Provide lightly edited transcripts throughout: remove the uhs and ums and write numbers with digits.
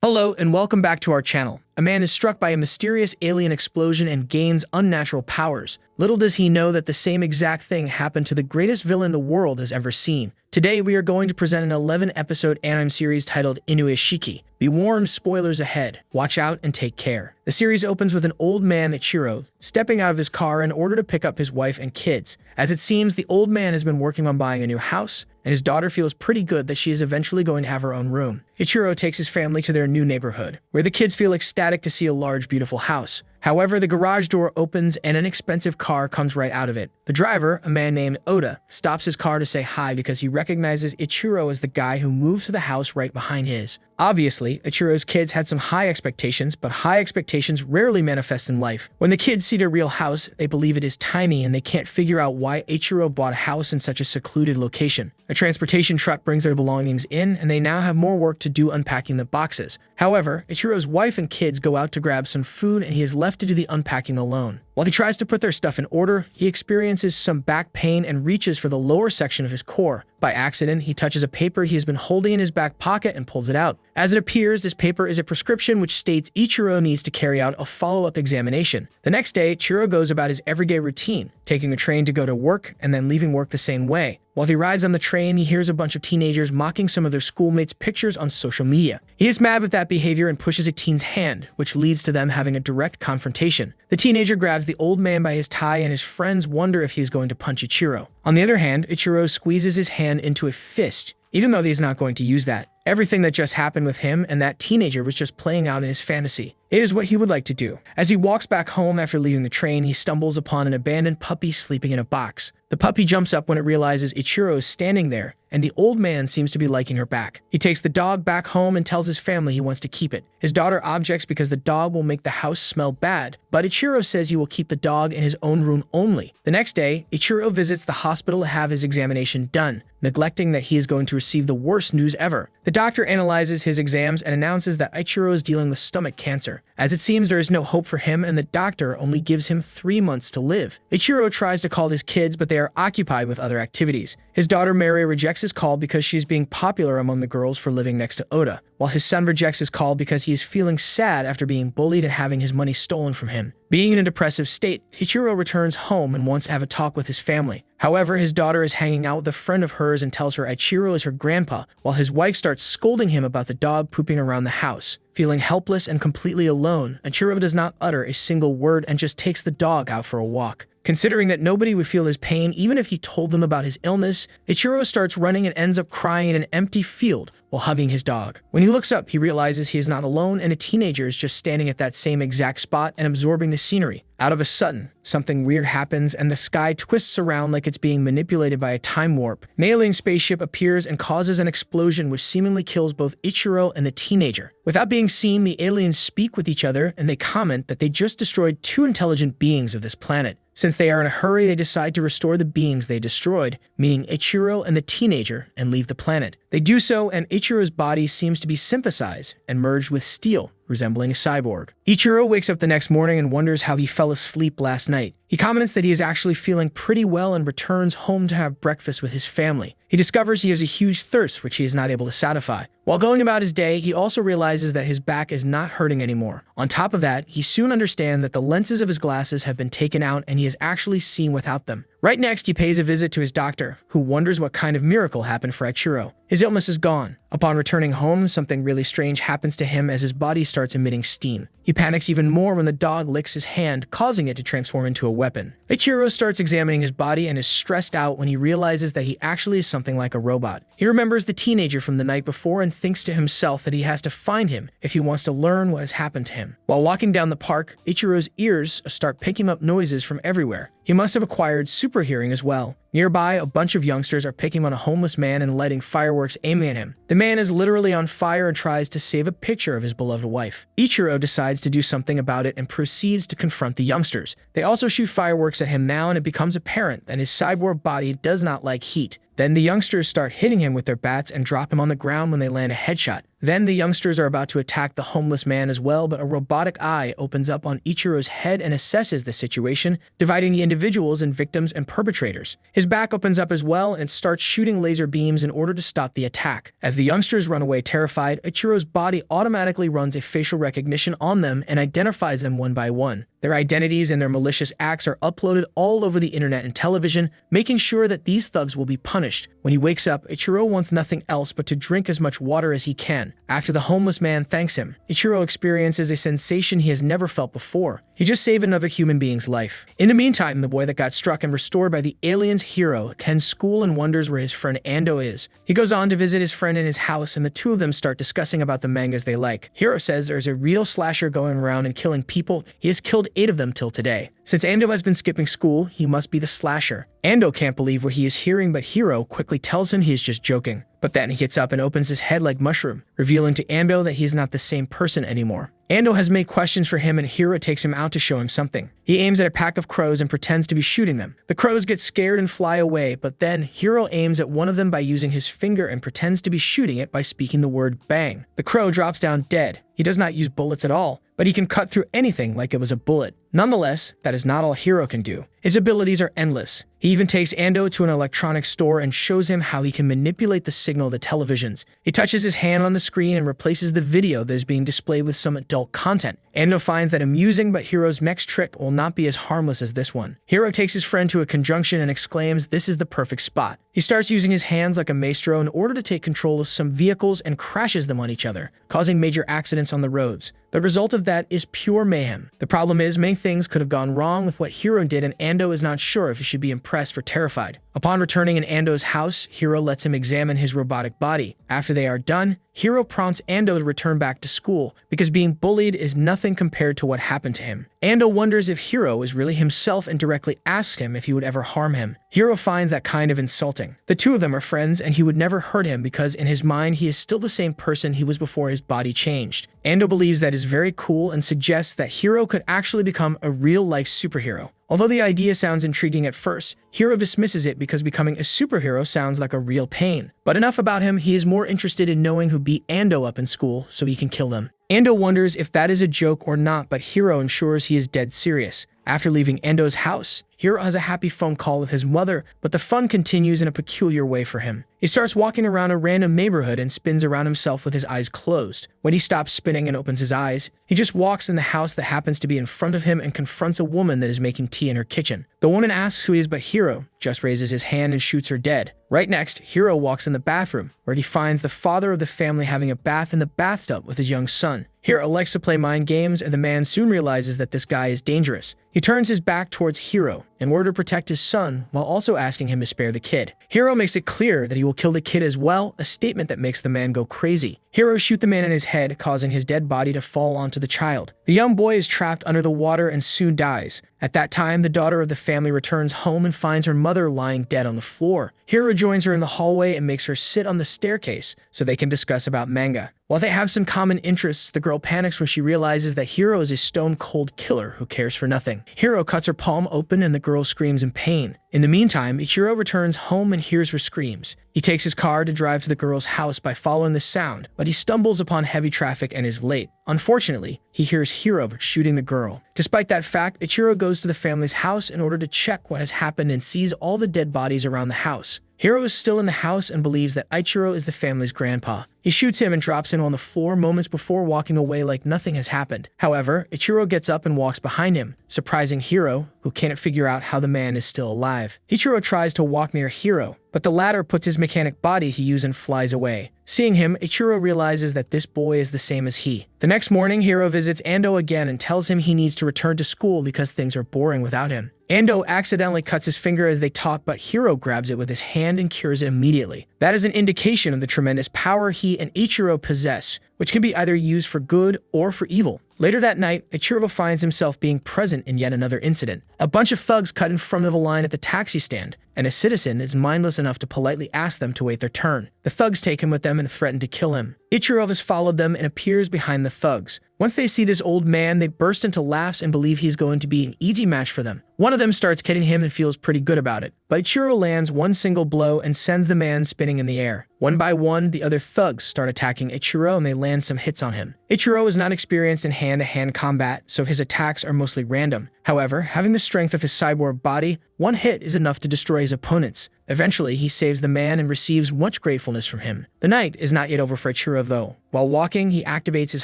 Hello and welcome back to our channel. A man is struck by a mysterious alien explosion and gains unnatural powers. Little does he know that the same exact thing happened to the greatest villain the world has ever seen. Today we are going to present an 11-episode anime series titled Inuyashiki. Be warned, spoilers ahead. Watch out and take care. The series opens with an old man, Ichiro, stepping out of his car in order to pick up his wife and kids. As it seems, the old man has been working on buying a new house, and his daughter feels pretty good that she is eventually going to have her own room. Ichiro takes his family to their new neighborhood, where the kids feel ecstatic to see a large, beautiful house. However, the garage door opens and an expensive car comes right out of it. The driver, a man named Oda, stops his car to say hi because he recognizes Ichiro as the guy who moved to the house right behind his. Obviously, Ichiro's kids had some high expectations, but high expectations rarely manifest in life. When the kids see their real house, they believe it is tiny and they can't figure out why Ichiro bought a house in such a secluded location. A transportation truck brings their belongings in, and they now have more work to do unpacking the boxes. However, Ichiro's wife and kids go out to grab some food and he is left to do the unpacking alone. While he tries to put their stuff in order, he experiences some back pain and reaches for the lower section of his core. By accident, he touches a paper he has been holding in his back pocket and pulls it out. As it appears, this paper is a prescription which states Ichiro needs to carry out a follow-up examination. The next day, Ichiro goes about his everyday routine, taking the train to go to work and then leaving work the same way. While he rides on the train, he hears a bunch of teenagers mocking some of their schoolmates' pictures on social media. He is mad with that behavior and pushes a teen's hand, which leads to them having a direct confrontation. The teenager grabs the old man by his tie and his friends wonder if he is going to punch Ichiro. On the other hand, Ichiro squeezes his hand into a fist, even though he is not going to use that. Everything that just happened with him and that teenager was just playing out in his fantasy. It is what he would like to do. As he walks back home after leaving the train, he stumbles upon an abandoned puppy sleeping in a box. The puppy jumps up when it realizes Ichiro is standing there, and the old man seems to be liking her back. He takes the dog back home and tells his family he wants to keep it. His daughter objects because the dog will make the house smell bad, but Ichiro says he will keep the dog in his own room only. The next day, Ichiro visits the hospital to have his examination done, neglecting that he is going to receive the worst news ever. The doctor analyzes his exams and announces that Ichiro is dealing with stomach cancer. As it seems, there is no hope for him, and the doctor only gives him 3 months to live. Ichiro tries to call his kids, but they are occupied with other activities. His daughter Mary rejects his call because she is being popular among the girls for living next to Oda, while his son rejects his call because he is feeling sad after being bullied and having his money stolen from him. Being in a depressive state, Ichiro returns home and wants to have a talk with his family. However, his daughter is hanging out with a friend of hers and tells her Ichiro is her grandpa, while his wife starts scolding him about the dog pooping around the house. Feeling helpless and completely alone, Ichiro does not utter a single word and just takes the dog out for a walk. Considering that nobody would feel his pain even if he told them about his illness, Ichiro starts running and ends up crying in an empty field while hugging his dog. When he looks up, he realizes he is not alone and a teenager is just standing at that same exact spot and absorbing the scenery. Out of a sudden, something weird happens and the sky twists around like it's being manipulated by a time warp. An alien spaceship appears and causes an explosion which seemingly kills both Ichiro and the teenager. Without being seen, the aliens speak with each other and they comment that they just destroyed 2 intelligent beings of this planet. Since they are in a hurry, they decide to restore the beings they destroyed, meaning Ichiro and the teenager, and leave the planet. They do so, and Ichiro's body seems to be synthesized and merged with steel, resembling a cyborg. Ichiro wakes up the next morning and wonders how he fell asleep last night. He comments that he is actually feeling pretty well and returns home to have breakfast with his family. He discovers he has a huge thirst which he is not able to satisfy. While going about his day, he also realizes that his back is not hurting anymore. On top of that, he soon understands that the lenses of his glasses have been taken out and he is actually seeing without them. Right next, he pays a visit to his doctor, who wonders what kind of miracle happened for Ichiro. His illness is gone. Upon returning home, something really strange happens to him as his body starts emitting steam. He panics even more when the dog licks his hand, causing it to transform into a weapon. Ichiro starts examining his body and is stressed out when he realizes that he actually is something like a robot. He remembers the teenager from the night before and thinks to himself that he has to find him if he wants to learn what has happened to him. While walking down the park, Ichiro's ears start picking up noises from everywhere. He must have acquired super hearing as well. Nearby, a bunch of youngsters are picking on a homeless man and lighting fireworks aiming at him. The man is literally on fire and tries to save a picture of his beloved wife. Ichiro decides to do something about it and proceeds to confront the youngsters. They also shoot fireworks at him now, and it becomes apparent that his cyborg body does not like heat. Then the youngsters start hitting him with their bats and drop him on the ground when they land a headshot. Then the youngsters are about to attack the homeless man as well, but a robotic eye opens up on Ichiro's head and assesses the situation, dividing the individuals in victims and perpetrators. His back opens up as well and starts shooting laser beams in order to stop the attack. As the youngsters run away terrified, Ichiro's body automatically runs a facial recognition on them and identifies them one by one. Their identities and their malicious acts are uploaded all over the internet and television, making sure that these thugs will be punished. When he wakes up, Ichiro wants nothing else but to drink as much water as he can. After the homeless man thanks him, Ichiro experiences a sensation he has never felt before. He just saved another human being's life. In the meantime, the boy that got struck and restored by the aliens Hiro attends school and wonders where his friend Ando is. He goes on to visit his friend in his house, and the two of them start discussing about the mangas they like. Hiro says there's a real slasher going around and killing people. He has killed 8 of them till today. Since Ando has been skipping school, he must be the slasher. Ando can't believe what he is hearing, but Hiro quickly tells him he is just joking. But then he gets up and opens his head like mushroom, revealing to Ando that he is not the same person anymore. Ando has made questions for him, and Hiro takes him out to show him something. He aims at a pack of crows and pretends to be shooting them. The crows get scared and fly away, but then Hiro aims at one of them by using his finger and pretends to be shooting it by speaking the word bang. The crow drops down dead. He does not use bullets at all, but he can cut through anything like it was a bullet. Nonetheless, that is not all Hiro can do. His abilities are endless. He even takes Ando to an electronics store and shows him how he can manipulate the signal of the televisions. He touches his hand on the screen and replaces the video that is being displayed with some adult content. Ando finds that amusing, but Hiro's next trick will not be as harmless as this one. Hiro takes his friend to a conjunction and exclaims this is the perfect spot. He starts using his hands like a maestro in order to take control of some vehicles and crashes them on each other, causing major accidents on the roads. The result of that is pure mayhem. The problem is many things could have gone wrong with what Hiro did, and Ando is not sure if he should be impressed or terrified. Upon returning in Ando's house, Hiro lets him examine his robotic body. After they are done, Hiro prompts Ando to return back to school because being bullied is nothing compared to what happened to him. Ando wonders if Hiro is really himself and directly asks him if he would ever harm him. Hiro finds that kind of insulting. The two of them are friends, and he would never hurt him because in his mind he is still the same person he was before his body changed. Ando believes that is very cool and suggests that Hiro could actually become a real-life superhero. Although the idea sounds intriguing at first, Hiro dismisses it because becoming a superhero sounds like a real pain. But enough about him, he is more interested in knowing who beat Ando up in school so he can kill them. Ando wonders if that is a joke or not, but Hiro ensures he is dead serious. After leaving Ando's house, Hiro has a happy phone call with his mother, but the fun continues in a peculiar way for him. He starts walking around a random neighborhood and spins around himself with his eyes closed. When he stops spinning and opens his eyes, he just walks in the house that happens to be in front of him and confronts a woman that is making tea in her kitchen. The woman asks who he is, but Hiro just raises his hand and shoots her dead. Right next, Hiro walks in the bathroom, where he finds the father of the family having a bath in the bathtub with his young son. Hiro likes to play mind games, and the man soon realizes that this guy is dangerous. He turns his back towards Hiro in order to protect his son, while also asking him to spare the kid. Hiro makes it clear that he will kill the kid as well, a statement that makes the man go crazy. Hiro shoots the man in his head, causing his dead body to fall onto the child. The young boy is trapped under the water and soon dies. At that time, the daughter of the family returns home and finds her mother lying dead on the floor. Hiro joins her in the hallway and makes her sit on the staircase so they can discuss about manga. While they have some common interests, the girl panics when she realizes that Hiro is a stone-cold killer who cares for nothing. Hiro cuts her palm open and the girl screams in pain. In the meantime, Ichiro returns home and hears her screams. He takes his car to drive to the girl's house by following the sound, but he stumbles upon heavy traffic and is late. Unfortunately, he hears Hiro shooting the girl. Despite that fact, Ichiro goes to the family's house in order to check what has happened and sees all the dead bodies around the house. Hiro is still in the house and believes that Ichiro is the family's grandpa. He shoots him and drops him on the floor moments before walking away like nothing has happened. However, Ichiro gets up and walks behind him, surprising Hiro, who can't figure out how the man is still alive. Ichiro tries to walk near Hiro, but the latter puts his mechanic body to use and flies away. Seeing him, Ichiro realizes that this boy is the same as he. The next morning, Hiro visits Ando again and tells him he needs to return to school because things are boring without him. Ando accidentally cuts his finger as they talk, but Hiro grabs it with his hand and cures it immediately. That is an indication of the tremendous power he and Ichiro possess, which can be either used for good or for evil. Later that night, Ichiro finds himself being present in yet another incident. A bunch of thugs cut in front of a line at the taxi stand, and a citizen is mindless enough to politely ask them to wait their turn. The thugs take him with them and threaten to kill him. Ichiro has followed them and appears behind the thugs. Once they see this old man, they burst into laughs and believe he's going to be an easy match for them. One of them starts kidding him and feels pretty good about it. but Ichiro lands one single blow and sends the man spinning in the air. One by one, the other thugs start attacking Ichiro and they land some hits on him. Ichiro is not experienced in hand-to-hand combat, so his attacks are mostly random. However, having the strength of his cyborg body, one hit is enough to destroy his opponents. Eventually, he saves the man and receives much gratefulness from him. The night is not yet over for Ichiro though. While walking, he activates his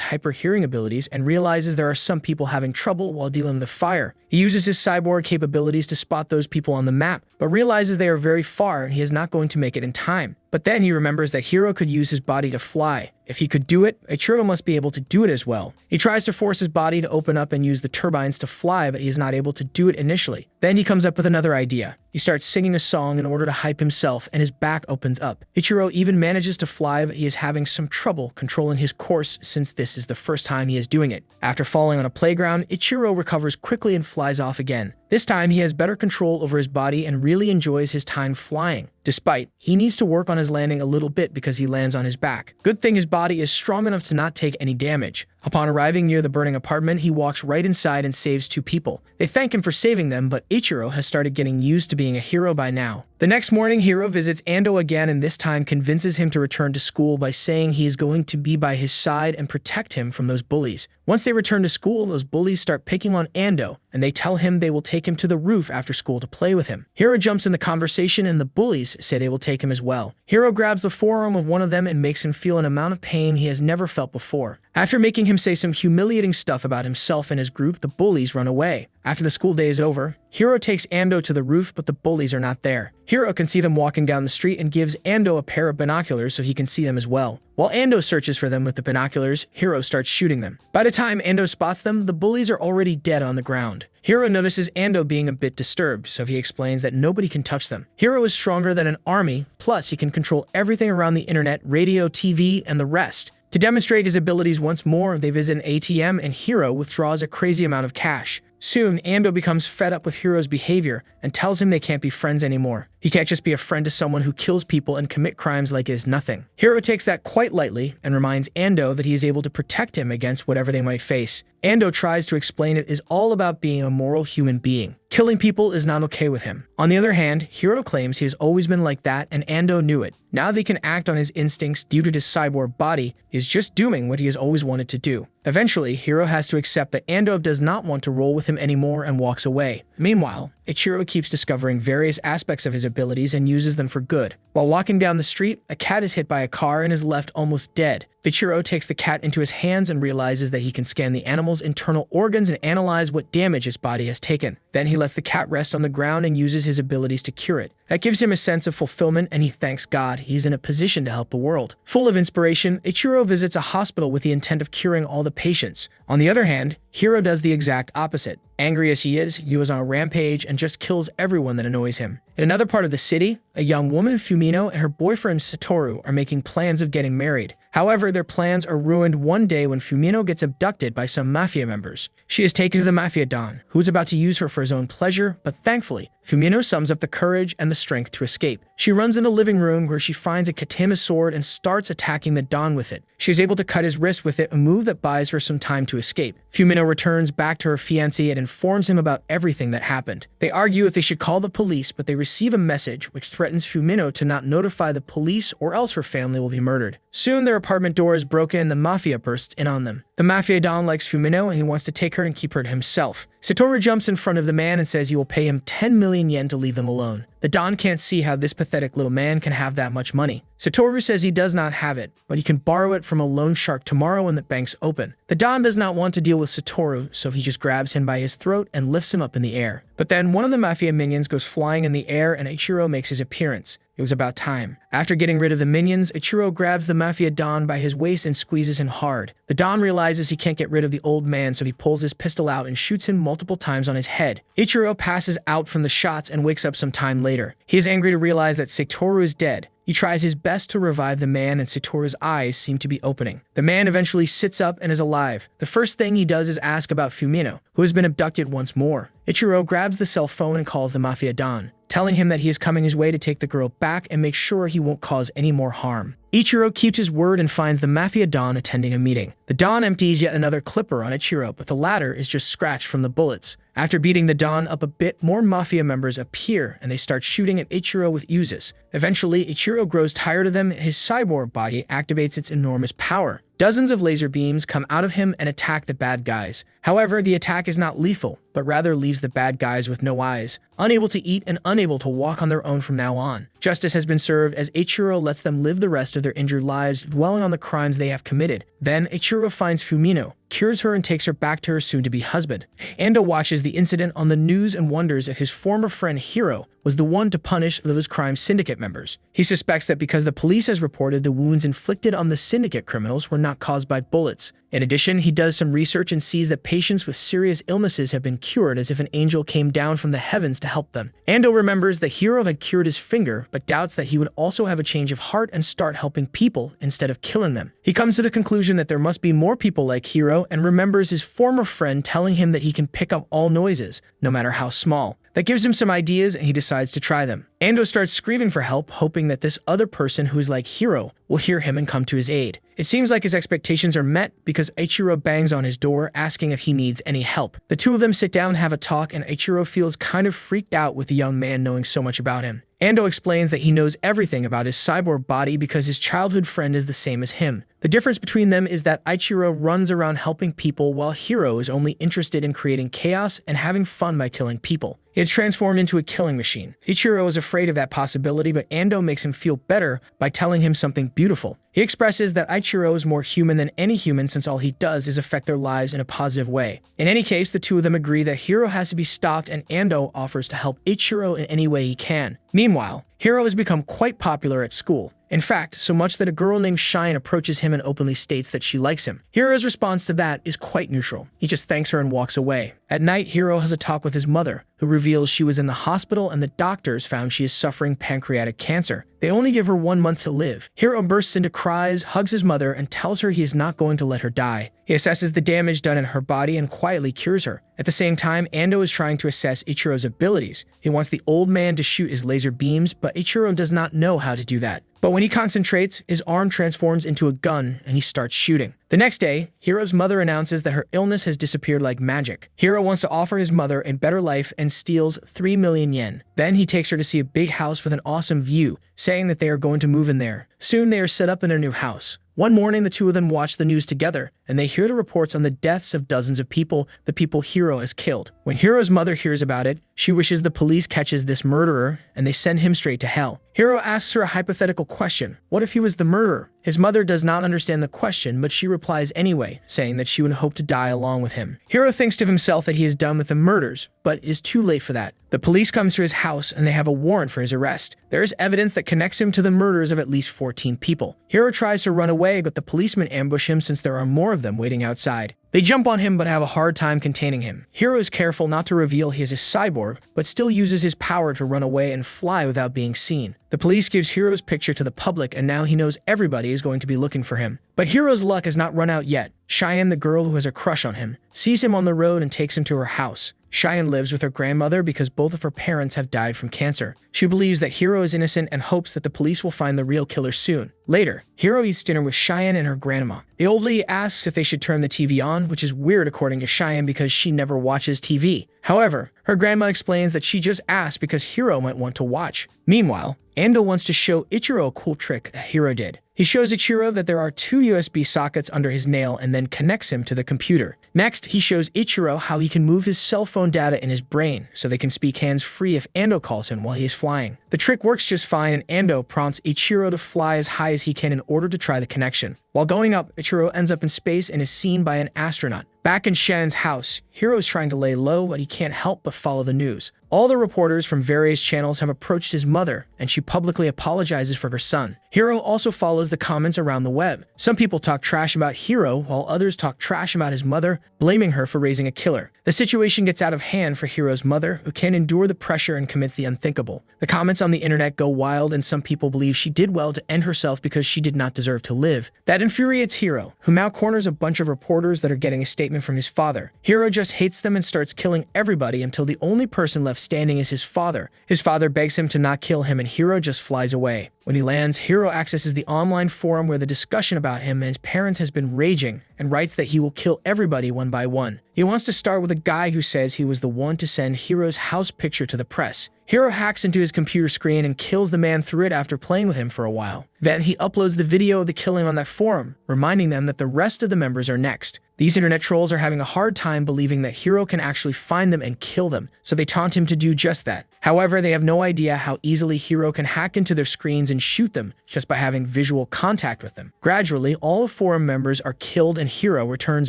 hyper-hearing abilities and realizes there are some people having trouble while dealing with fire. He uses his cyborg capabilities to spot those people on the map, but realizes they are very far and he is not going to make it in time. But then he remembers that Hiro could use his body to fly. If he could do it, Ichiro must be able to do it as well. He tries to force his body to open up and use the turbines to fly, but he is not able to do it initially. Then he comes up with another idea. He starts singing a song in order to hype himself, and his back opens up. Ichiro even manages to fly, but he is having some trouble controlling his course since this is the first time he is doing it. After falling on a playground, Ichiro recovers quickly and flies off again. This time, he has better control over his body and really enjoys his time flying. Despite, he needs to work on his landing a little bit because he lands on his back. Good thing his body is strong enough to not take any damage. Upon arriving near the burning apartment, he walks right inside and saves two people. They thank him for saving them, but Ichiro has started getting used to being a hero by now. The next morning, Hiro visits Ando again and this time convinces him to return to school by saying he is going to be by his side and protect him from those bullies. Once they return to school, those bullies start picking on Ando, and they tell him they will take him to the roof after school to play with him. Hiro jumps in the conversation and the bullies say they will take him as well. Hiro grabs the forearm of one of them and makes him feel an amount of pain he has never felt before. After making him say some humiliating stuff about himself and his group, the bullies run away. After the school day is over, Hiro takes Ando to the roof, but the bullies are not there. Hiro can see them walking down the street and gives Ando a pair of binoculars so he can see them as well. While Ando searches for them with the binoculars, Hiro starts shooting them. By the time Ando spots them, the bullies are already dead on the ground. Hiro notices Ando being a bit disturbed, so he explains that nobody can touch them. Hiro is stronger than an army, plus he can control everything around the internet, radio, TV, and the rest. To demonstrate his abilities once more, they visit an ATM and Hiro withdraws a crazy amount of cash. Soon, Ando becomes fed up with Hiro's behavior and tells him they can't be friends anymore. He can't just be a friend to someone who kills people and commit crimes like it is nothing. Hiro takes that quite lightly and reminds Ando that he is able to protect him against whatever they might face. Ando tries to explain it is all about being a moral human being. Killing people is not okay with him. On the other hand, Hiro claims he has always been like that and Ando knew it. Now that he can act on his instincts due to his cyborg body, he is just doing what he has always wanted to do. Eventually, Hiro has to accept that Ando does not want to roll with him anymore and walks away. Meanwhile, Ichiro keeps discovering various aspects of his abilities and uses them for good. While walking down the street, a cat is hit by a car and is left almost dead. Ichiro takes the cat into his hands and realizes that he can scan the animal's internal organs and analyze what damage its body has taken. Then he lets the cat rest on the ground and uses his abilities to cure it. That gives him a sense of fulfillment and he thanks God he's in a position to help the world. Full of inspiration, Ichiro visits a hospital with the intent of curing all the patients. On the other hand, Hiro does the exact opposite. Angry as he is on a rampage and just kills everyone that annoys him. In another part of the city, a young woman, Fumino, and her boyfriend, Satoru, are making plans of getting married. However, their plans are ruined one day when Fumino gets abducted by some mafia members. She is taken to the mafia don, who is about to use her for his own pleasure, but thankfully, Fumino sums up the courage and the strength to escape. She runs in the living room where she finds a katana sword and starts attacking the don with it. She is able to cut his wrist with it, a move that buys her some time to escape. Fumino returns back to her fiancé and informs him about everything that happened. They argue if they should call the police, but they receive a message which threatens Fumino to not notify the police or else her family will be murdered. Soon their apartment door is broken and the mafia bursts in on them. The mafia don likes Fumino and he wants to take her and keep her to himself. Satoru jumps in front of the man and says he will pay him 10 million yen to leave them alone. The don can't see how this pathetic little man can have that much money. Satoru says he does not have it, but he can borrow it from a loan shark tomorrow when the banks open. The don does not want to deal with Satoru, so he just grabs him by his throat and lifts him up in the air. But then one of the mafia minions goes flying in the air and Ichiro makes his appearance. It was about time. After getting rid of the minions, Ichiro grabs the mafia don by his waist and squeezes him hard. The don realizes he can't get rid of the old man, so he pulls his pistol out and shoots him multiple times on his head. Ichiro passes out from the shots and wakes up some time later. He is angry to realize that Satoru is dead. He tries his best to revive the man and Satoru's eyes seem to be opening. The man eventually sits up and is alive. The first thing he does is ask about Fumino, who has been abducted once more. Ichiro grabs the cell phone and calls the mafia don. telling him that he is coming his way to take the girl back and make sure he won't cause any more harm. Ichiro keeps his word and finds the Mafia Don attending a meeting. The Don empties yet another clipper on Ichiro, but the latter is just scratched from the bullets. After beating the Don up a bit, more Mafia members appear and they start shooting at Ichiro with Uzis. Eventually, Ichiro grows tired of them and his cyborg body activates its enormous power. Dozens of laser beams come out of him and attack the bad guys. However, the attack is not lethal, but rather leaves the bad guys with no eyes, unable to eat and unable to walk on their own from now on. Justice has been served as Ichiro lets them live the rest of their injured lives, dwelling on the crimes they have committed. Then, Ichiro finds Fumino, cures her and takes her back to her soon-to-be husband. Ando watches the incident on the news and wonders if his former friend Hiro was the one to punish those crime syndicate members. He suspects that because the police has reported the wounds inflicted on the syndicate criminals were not caused by bullets. In addition, he does some research and sees that patients with serious illnesses have been cured as if an angel came down from the heavens to help them. Ando remembers that Hiro had cured his finger, but doubts that he would also have a change of heart and start helping people instead of killing them. He comes to the conclusion that there must be more people like Hiro and remembers his former friend telling him that he can pick up all noises, no matter how small. That gives him some ideas and he decides to try them. Ando starts screaming for help, hoping that this other person who is like Hiro will hear him and come to his aid. It seems like his expectations are met because Ichiro bangs on his door asking if he needs any help. The two of them sit down and have a talk and Ichiro feels kind of freaked out with the young man knowing so much about him. Ando explains that he knows everything about his cyborg body because his childhood friend is the same as him. The difference between them is that Ichiro runs around helping people while Hiro is only interested in creating chaos and having fun by killing people. He has transformed into a killing machine. Ichiro is afraid of that possibility, but Ando makes him feel better by telling him something beautiful. He expresses that Ichiro is more human than any human since all he does is affect their lives in a positive way. In any case, the two of them agree that Hiro has to be stopped and Ando offers to help Ichiro in any way he can. Meanwhile, Hiro has become quite popular at school. In fact, so much that a girl named Shine approaches him and openly states that she likes him. Hiro's response to that is quite neutral. He just thanks her and walks away. At night, Hiro has a talk with his mother, who reveals she was in the hospital and the doctors found she is suffering pancreatic cancer. They only give her 1 month to live. Hiro bursts into cries, hugs his mother, and tells her he is not going to let her die. He assesses the damage done in her body and quietly cures her. At the same time, Ando is trying to assess Ichiro's abilities. He wants the old man to shoot his laser beams, but Ichiro does not know how to do that. But when he concentrates, his arm transforms into a gun and he starts shooting. The next day, Hiro's mother announces that her illness has disappeared like magic. Hiro wants to offer his mother a better life and steals 3 million yen. Then he takes her to see a big house with an awesome view, saying that they are going to move in there. Soon they are set up in their new house. One morning, the two of them watch the news together, and they hear the reports on the deaths of dozens of people, the people Hiro has killed. When Hiro's mother hears about it, she wishes the police catches this murderer, and they send him straight to hell. Hiro asks her a hypothetical question. What if he was the murderer? His mother does not understand the question, but she replies anyway, saying that she would hope to die along with him. Hiro thinks to himself that he is done with the murders, but is too late for that. The police comes to his house and they have a warrant for his arrest. There is evidence that connects him to the murders of at least 14 people. Hiro tries to run away, but the policemen ambush him since there are more of them waiting outside. They jump on him but have a hard time containing him. Hiro is careful not to reveal he is a cyborg, but still uses his power to run away and fly without being seen. The police gives Hiro's picture to the public and now he knows everybody is going to be looking for him. But Hiro's luck has not run out yet. Cheyenne, the girl who has a crush on him, sees him on the road and takes him to her house. Cheyenne lives with her grandmother because both of her parents have died from cancer. She believes that Hiro is innocent and hopes that the police will find the real killer soon. Later, Hiro eats dinner with Cheyenne and her grandma. The old lady asks if they should turn the TV on, which is weird according to Cheyenne because she never watches TV. However, her grandma explains that she just asked because Hiro might want to watch. Meanwhile, Ando wants to show Ichiro a cool trick that Hiro did. He shows Ichiro that there are 2 USB sockets under his nail and then connects him to the computer. Next, he shows Ichiro how he can move his cell phone data in his brain so they can speak hands-free if Ando calls him while he is flying. The trick works just fine and Ando prompts Ichiro to fly as high as he can in order to try the connection. While going up, Ichiro ends up in space and is seen by an astronaut. Back in Shannon's house, Hiro is trying to lay low, but he can't help but follow the news. All the reporters from various channels have approached his mother, and she publicly apologizes for her son. Hiro also follows the comments around the web. Some people talk trash about Hiro, while others talk trash about his mother, blaming her for raising a killer. The situation gets out of hand for Hiro's mother, who can't endure the pressure and commits the unthinkable. The comments on the internet go wild, and some people believe she did well to end herself because she did not deserve to live. That infuriates Hiro, who now corners a bunch of reporters that are getting a statement from his father. Hiro just hates them and starts killing everybody until the only person left standing is his father. His father begs him to not kill him, and Hiro just flies away. When he lands, Hiro accesses the online forum where the discussion about him and his parents has been raging, and writes that he will kill everybody one by one. He wants to start with a guy who says he was the one to send Hiro's house picture to the press. Hiro hacks into his computer screen and kills the man through it after playing with him for a while. Then he uploads the video of the killing on that forum, reminding them that the rest of the members are next. These internet trolls are having a hard time believing that Hiro can actually find them and kill them, so they taunt him to do just that. However, they have no idea how easily Hiro can hack into their screens and shoot them just by having visual contact with them. Gradually, all the forum members are killed and Hiro returns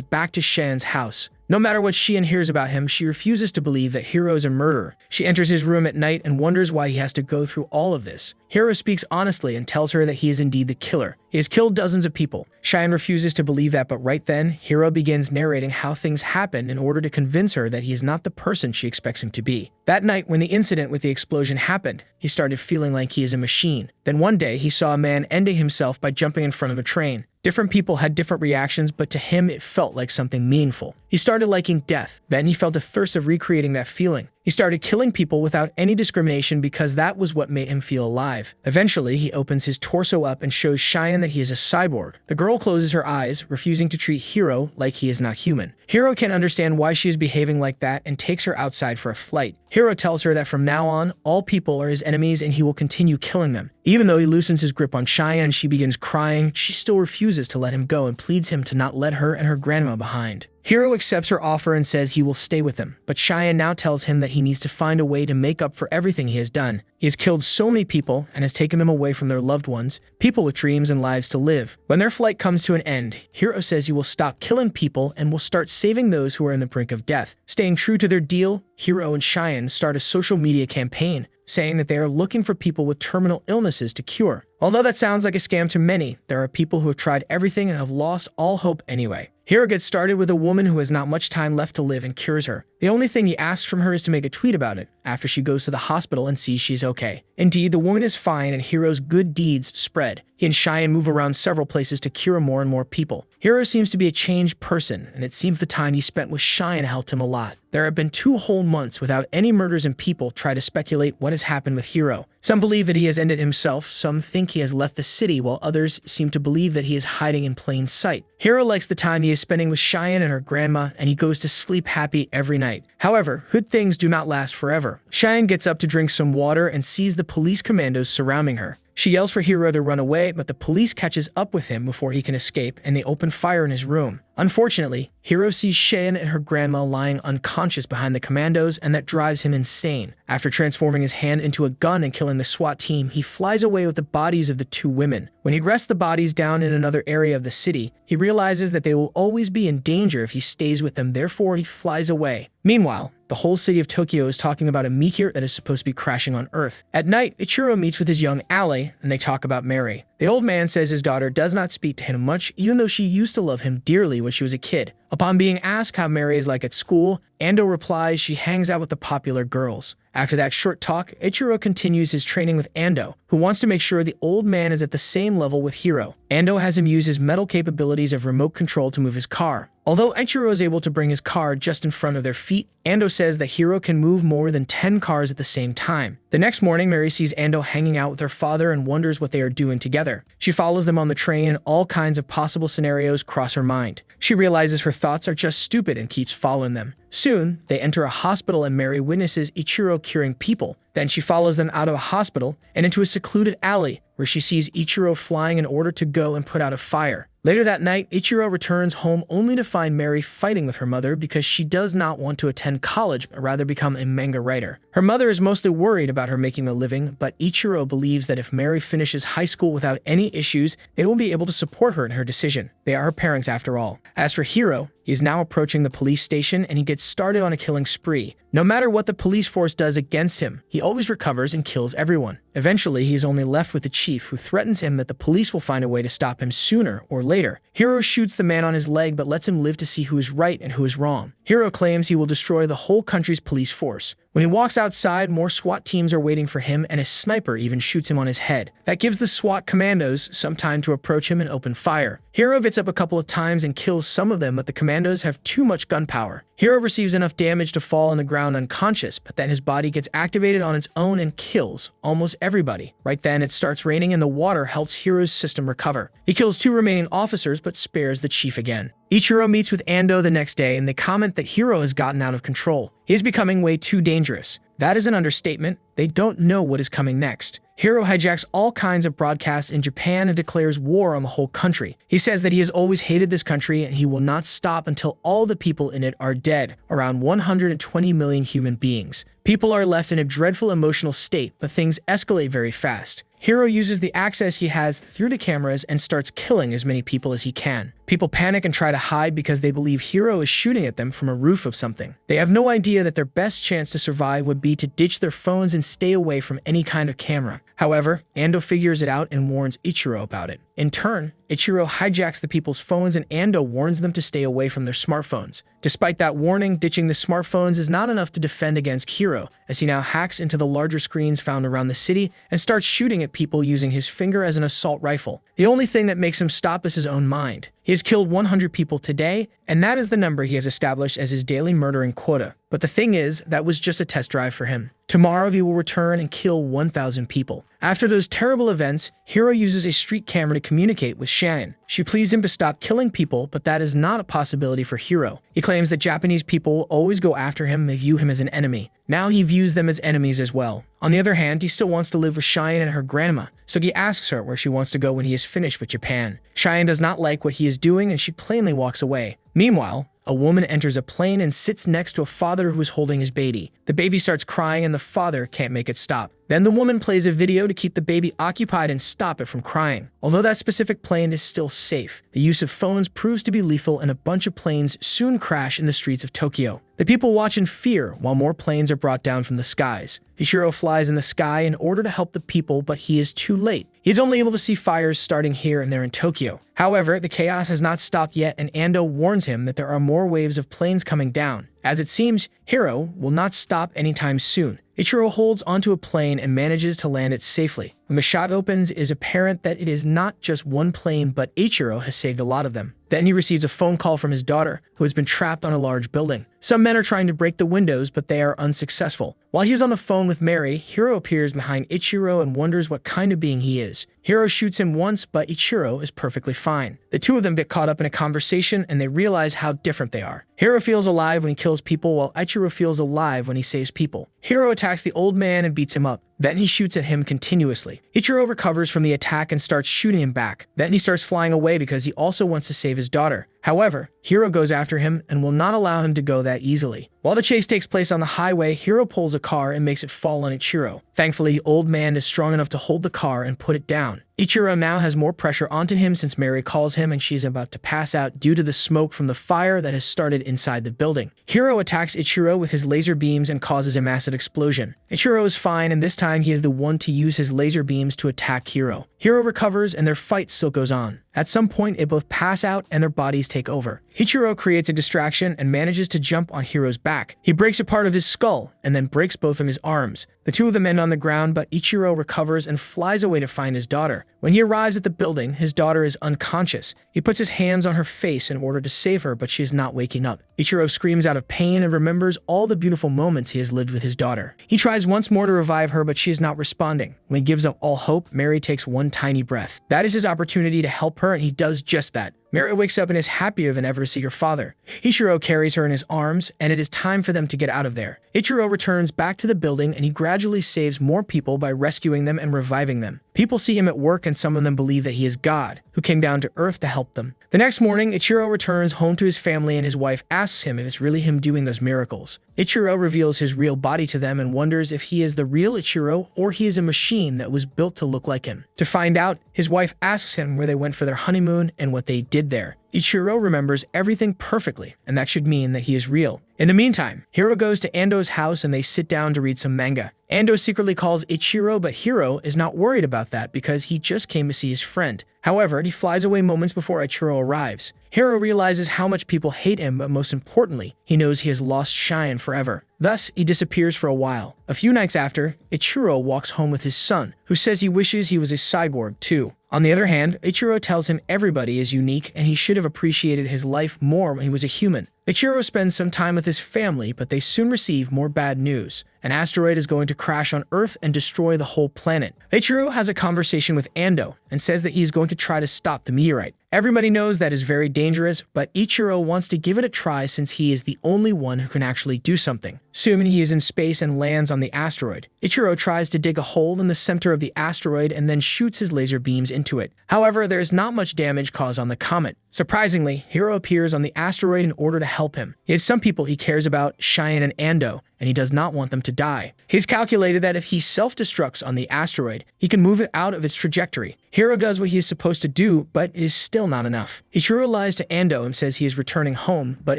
back to Qian's house. No matter what Qian hears about him, she refuses to believe that Hiro is a murderer. She enters his room at night and wonders why he has to go through all of this. Hiro speaks honestly and tells her that he is indeed the killer. He has killed dozens of people. Qian refuses to believe that, but right then, Hiro begins narrating how things happened in order to convince her that he is not the person she expects him to be. That night, when the incident with the explosion happened, he started feeling like he is a machine. Then one day, he saw a man ending himself by jumping in front of a train. Different people had different reactions, but to him it felt like something meaningful. He started liking death. Then he felt a thirst of recreating that feeling. He started killing people without any discrimination because that was what made him feel alive. Eventually, he opens his torso up and shows Qian that he is a cyborg. The girl closes her eyes, refusing to treat Hiro like he is not human. Hiro can't understand why she is behaving like that and takes her outside for a flight. Hiro tells her that from now on, all people are his enemies and he will continue killing them. Even though he loosens his grip on Qian and she begins crying, she still refuses to let him go and pleads him to not let her and her grandma behind. Hiro accepts her offer and says he will stay with him, but Qian now tells him that he needs to find a way to make up for everything he has done. He has killed so many people and has taken them away from their loved ones, people with dreams and lives to live. When their flight comes to an end, Hiro says he will stop killing people and will start saving those who are on the brink of death. Staying true to their deal, Hiro and Qian start a social media campaign, saying that they are looking for people with terminal illnesses to cure. Although that sounds like a scam to many, there are people who have tried everything and have lost all hope anyway. Hiro gets started with a woman who has not much time left to live and cures her. The only thing he asks from her is to make a tweet about it after she goes to the hospital and sees she's okay. Indeed, the woman is fine and Hiro's good deeds spread. He and Qian move around several places to cure more and more people. Hiro seems to be a changed person, and it seems the time he spent with Qian helped him a lot. There have been 2 whole months without any murders and people try to speculate what has happened with Hiro. Some believe that he has ended himself, some think he has left the city, while others seem to believe that he is hiding in plain sight. Hiro likes the time he is spending with Qian and her grandma, and he goes to sleep happy every night. However, good things do not last forever. Qian gets up to drink some water and sees the police commandos surrounding her. She yells for Hiro to run away, but the police catches up with him before he can escape, and they open fire in his room. Unfortunately, Hiro sees Qian and her grandma lying unconscious behind the commandos, and that drives him insane. After transforming his hand into a gun and killing the SWAT team, he flies away with the bodies of the 2 women. When he rests the bodies down in another area of the city, he realizes that they will always be in danger if he stays with them, therefore he flies away. Meanwhile, the whole city of Tokyo is talking about a meteor that is supposed to be crashing on Earth. At night, Ichiro meets with his young ally, and they talk about Mary. The old man says his daughter does not speak to him much, even though she used to love him dearly when she was a kid. Upon being asked how Mary is like at school, Ando replies she hangs out with the popular girls. After that short talk, Ichiro continues his training with Ando, who wants to make sure the old man is at the same level with Hiro. Ando has him use his metal capabilities of remote control to move his car. Although Ichiro is able to bring his car just in front of their feet, Ando says that Hiro can move more than 10 cars at the same time. The next morning, Mary sees Ando hanging out with her father and wonders what they are doing together. She follows them on the train and all kinds of possible scenarios cross her mind. She realizes her thoughts are just stupid and keeps following them. Soon, they enter a hospital and Mary witnesses Ichiro curing people. Then she follows them out of a hospital and into a secluded alley where she sees Ichiro flying in order to go and put out a fire. Later that night, Ichiro returns home only to find Mary fighting with her mother because she does not want to attend college but rather become a manga writer. Her mother is mostly worried about her making a living, but Ichiro believes that if Mary finishes high school without any issues, they will be able to support her in her decision. They are her parents after all. As for Hiro, he is now approaching the police station and he gets started on a killing spree. No matter what the police force does against him, he always recovers and kills everyone. Eventually, he is only left with the chief, who threatens him that the police will find a way to stop him sooner or later. Hiro shoots the man on his leg but lets him live to see who is right and who is wrong. Hiro claims he will destroy the whole country's police force. When he walks outside, more SWAT teams are waiting for him, and a sniper even shoots him on his head. That gives the SWAT commandos some time to approach him and open fire. Hiro gets up a couple of times and kills some of them, but the commandos have too much gunpowder. Hiro receives enough damage to fall on the ground unconscious, but then his body gets activated on its own and kills almost everybody. Right then, it starts raining and the water helps Hiro's system recover. He kills 2 remaining officers, but spares the chief again. Ichiro meets with Ando the next day, and they comment that Hiro has gotten out of control. He is becoming way too dangerous. That is an understatement. They don't know what is coming next. Hiro hijacks all kinds of broadcasts in Japan and declares war on the whole country. He says that he has always hated this country and he will not stop until all the people in it are dead, around 120 million human beings. People are left in a dreadful emotional state, but things escalate very fast. Hiro uses the access he has through the cameras and starts killing as many people as he can. People panic and try to hide because they believe Hiro is shooting at them from a roof of something. They have no idea that their best chance to survive would be to ditch their phones and stay away from any kind of camera. However, Ando figures it out and warns Ichiro about it. In turn, Ichiro hijacks the people's phones and Ando warns them to stay away from their smartphones. Despite that warning, ditching the smartphones is not enough to defend against Hiro, as he now hacks into the larger screens found around the city and starts shooting at people using his finger as an assault rifle. The only thing that makes him stop is his own mind. He has killed 100 people today, and that is the number he has established as his daily murdering quota. But the thing is, that was just a test drive for him. Tomorrow he will return and kill 1,000 people. After those terrible events, Hiro uses a street camera to communicate with Qian. She pleads him to stop killing people, but that is not a possibility for Hiro. He claims that Japanese people will always go after him and view him as an enemy. Now he views them as enemies as well. On the other hand, he still wants to live with Qian and her grandma, so he asks her where she wants to go when he is finished with Japan. Qian does not like what he is doing and she plainly walks away. Meanwhile, a woman enters a plane and sits next to a father who is holding his baby. The baby starts crying and the father can't make it stop. Then the woman plays a video to keep the baby occupied and stop it from crying. Although that specific plane is still safe, the use of phones proves to be lethal and a bunch of planes soon crash in the streets of Tokyo. The people watch in fear while more planes are brought down from the skies. Ichiro flies in the sky in order to help the people, but he is too late. He is only able to see fires starting here and there in Tokyo. However, the chaos has not stopped yet, and Ando warns him that there are more waves of planes coming down. As it seems, Hiro will not stop anytime soon. Ichiro holds onto a plane and manages to land it safely. When the shot opens, it is apparent that it is not just one plane, but Ichiro has saved a lot of them. Then he receives a phone call from his daughter, who has been trapped on a large building. Some men are trying to break the windows, but they are unsuccessful. While he is on the phone with Mary, Hiro appears behind Ichiro and wonders what kind of being he is. Hiro shoots him once, but Ichiro is perfectly fine. The two of them get caught up in a conversation and they realize how different they are. Hiro feels alive when he kills people, while Ichiro feels alive when he saves people. Hiro attacks the old man and beats him up. Then he shoots at him continuously. Ichiro recovers from the attack and starts shooting him back. Then he starts flying away because he also wants to save his daughter. However, Hiro goes after him and will not allow him to go that easily. While the chase takes place on the highway, Hiro pulls a car and makes it fall on Ichiro. Thankfully, the old man is strong enough to hold the car and put it down. Ichiro now has more pressure onto him since Mary calls him and she's about to pass out due to the smoke from the fire that has started inside the building. Hiro attacks Ichiro with his laser beams and causes a massive explosion. Ichiro is fine, and this time he is the one to use his laser beams to attack Hiro. Hiro recovers and their fight still goes on. At some point, they both pass out and their bodies take over. Ichiro creates a distraction and manages to jump on Hiro's back. He breaks a part of his skull and then breaks both of his arms. The two of them end on the ground, but Ichiro recovers and flies away to find his daughter. When he arrives at the building, his daughter is unconscious. He puts his hands on her face in order to save her, but she is not waking up. Ichiro screams out of pain and remembers all the beautiful moments he has lived with his daughter. He tries once more to revive her, but she is not responding. When he gives up all hope, Mary takes one tiny breath. That is his opportunity to help her, and he does just that. Mary wakes up and is happier than ever to see her father. Ichiro carries her in his arms, and it is time for them to get out of there. Ichiro returns back to the building, and he gradually saves more people by rescuing them and reviving them. People see him at work, and some of them believe that he is God, who came down to Earth to help them. The next morning, Ichiro returns home to his family, and his wife asks him if it's really him doing those miracles. Ichiro reveals his real body to them and wonders if he is the real Ichiro or he is a machine that was built to look like him. To find out, his wife asks him where they went for their honeymoon and what they did there. Ichiro remembers everything perfectly, and that should mean that he is real. In the meantime, Hiro goes to Ando's house and they sit down to read some manga. Ando secretly calls Ichiro, but Hiro is not worried about that because he just came to see his friend. However, he flies away moments before Ichiro arrives. Hiro realizes how much people hate him, but most importantly, he knows he has lost Cheyenne forever. Thus, he disappears for a while. A few nights after, Ichiro walks home with his son, who says he wishes he was a cyborg too. On the other hand, Ichiro tells him everybody is unique and he should have appreciated his life more when he was a human. Ichiro spends some time with his family, but they soon receive more bad news. An asteroid is going to crash on Earth and destroy the whole planet. Ichiro has a conversation with Ando and says that he is going to try to stop the meteorite. Everybody knows that is very dangerous, but Ichiro wants to give it a try since he is the only one who can actually do something. Soon he is in space and lands on the asteroid. Ichiro tries to dig a hole in the center of the asteroid and then shoots his laser beams into it. However, there is not much damage caused on the comet. Surprisingly, Hiro appears on the asteroid in order to help him. He has some people he cares about, Cheyenne and Ando, and he does not want them to die. He's calculated that if he self-destructs on the asteroid, he can move it out of its trajectory. Hiro does what he is supposed to do, but it is still not enough. Ichiro lies to Ando and says he is returning home, but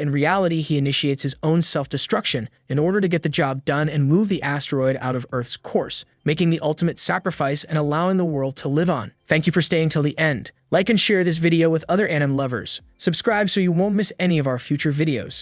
in reality he initiates his own self-destruction in order to get the job done and move the asteroid out of Earth's course, making the ultimate sacrifice and allowing the world to live on. Thank you for staying till the end. Like and share this video with other anime lovers. Subscribe so you won't miss any of our future videos.